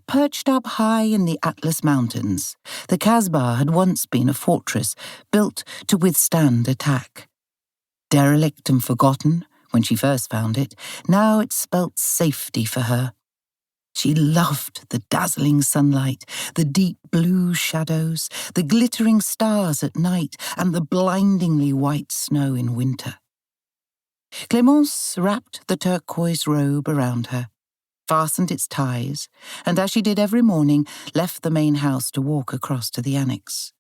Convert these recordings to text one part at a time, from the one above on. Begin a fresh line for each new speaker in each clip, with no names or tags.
Perched up high in the Atlas Mountains, the Kasbah had once been a fortress built to withstand attack. Derelict and forgotten when she first found it, now it spelt safety for her. She loved the dazzling sunlight, the deep blue shadows, the glittering stars at night, and the blindingly white snow in winter. Clemence wrapped the turquoise robe around her, fastened its ties, and as she did every morning, left the main house to walk across to the annex.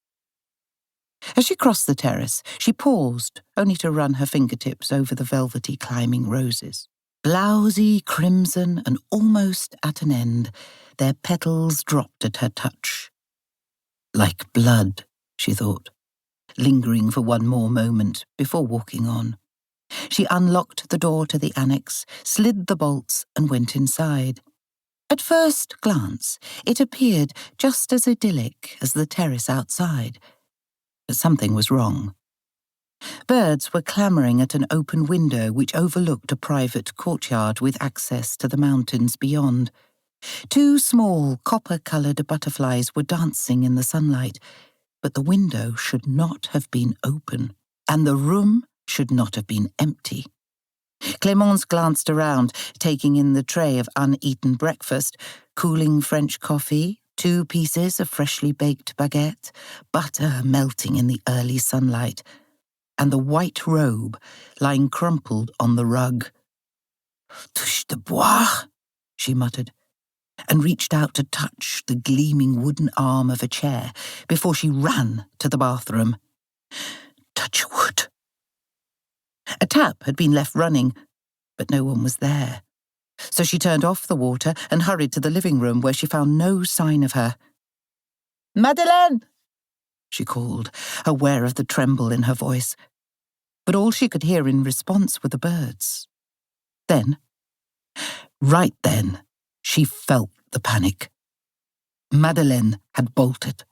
As she crossed the terrace, she paused, only to run her fingertips over the velvety climbing roses. Blousy, crimson, and almost at an end, their petals dropped at her touch. Like blood, she thought, lingering for one more moment before walking on. She unlocked the door to the annex, slid the bolts, and went inside. At first glance, it appeared just as idyllic as the terrace outside. But something was wrong. Birds were clamouring at an open window which overlooked a private courtyard with access to the mountains beyond. 2 small, copper-coloured butterflies were dancing in the sunlight, but the window should not have been open, and the room should not have been empty. Clemence glanced around, taking in the tray of uneaten breakfast, cooling French coffee, 2 pieces of freshly baked baguette, butter melting in the early sunlight, and the white robe lying crumpled on the rug. "Touche de bois," she muttered, and reached out to touch the gleaming wooden arm of a chair before she ran to the bathroom. Touch wood. A tap had been left running, but no one was there. So she turned off the water and hurried to the living room where she found no sign of her. "Madeleine!" she called, aware of the tremble in her voice. But all she could hear in response were the birds. Then, right then, she felt the panic. Madeleine had bolted.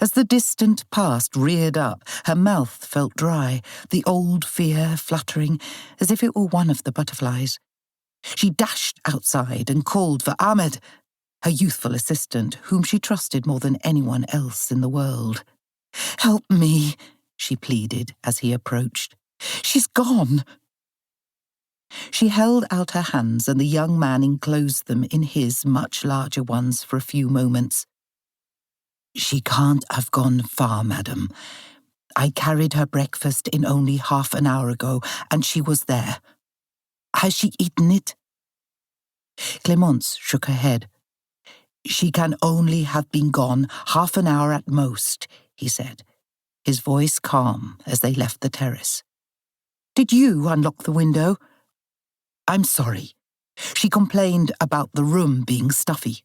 As the distant past reared up, her mouth felt dry, the old fear fluttering as if it were one of the butterflies. She dashed outside and called for Ahmed, her youthful assistant, whom she trusted more than anyone else in the world. "Help me," she pleaded as he approached. "She's gone." She held out her hands and the young man enclosed them in his much larger ones for a few moments. "She can't have gone far, madam. I carried her breakfast in only half an hour ago, and she was there. Has she eaten it?" Clemence shook her head. "She can only have been gone half an hour at most," he said, his voice calm as they left the terrace. "Did you unlock the window?" "I'm sorry. She complained about the room being stuffy."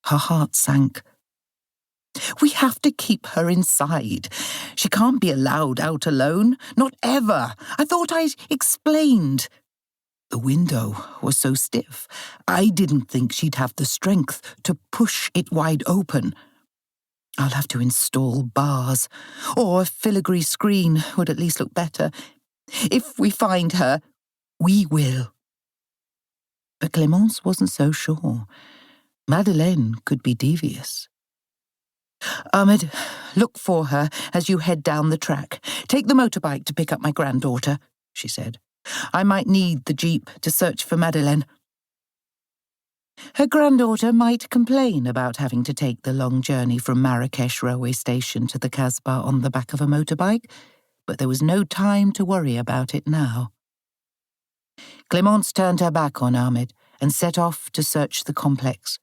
Her heart sank. "We have to keep her inside. She can't be allowed out alone. Not ever. I thought I'd explained." "The window was so stiff. I didn't think she'd have the strength to push it wide open. I'll have to install bars, or a filigree screen would at least look better. If we find her, we will." But Clemence wasn't so sure. Madeleine could be devious. "Ahmed, look for her as you head down the track. Take the motorbike to pick up my granddaughter," she said. "I might need the jeep to search for Madeleine." Her granddaughter might complain about having to take the long journey from Marrakech railway station to the Kasbah on the back of a motorbike, but there was no time to worry about it now. Clemence turned her back on Ahmed and set off to search the complex.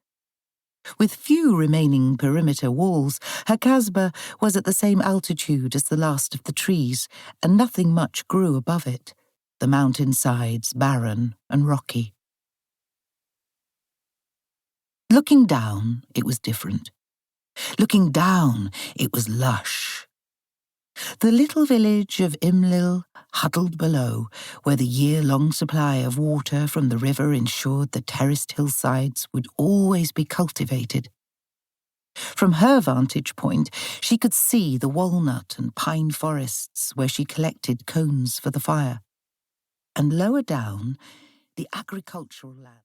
With few remaining perimeter walls, her Kasbah was at the same altitude as the last of the trees, and nothing much grew above it, the mountain sides barren and rocky. Looking down, it was different. Looking down, it was lush. The little village of Imlil huddled below, where the year-long supply of water from the river ensured the terraced hillsides would always be cultivated. From her vantage point, she could see the walnut and pine forests where she collected cones for the fire. And lower down, the agricultural land.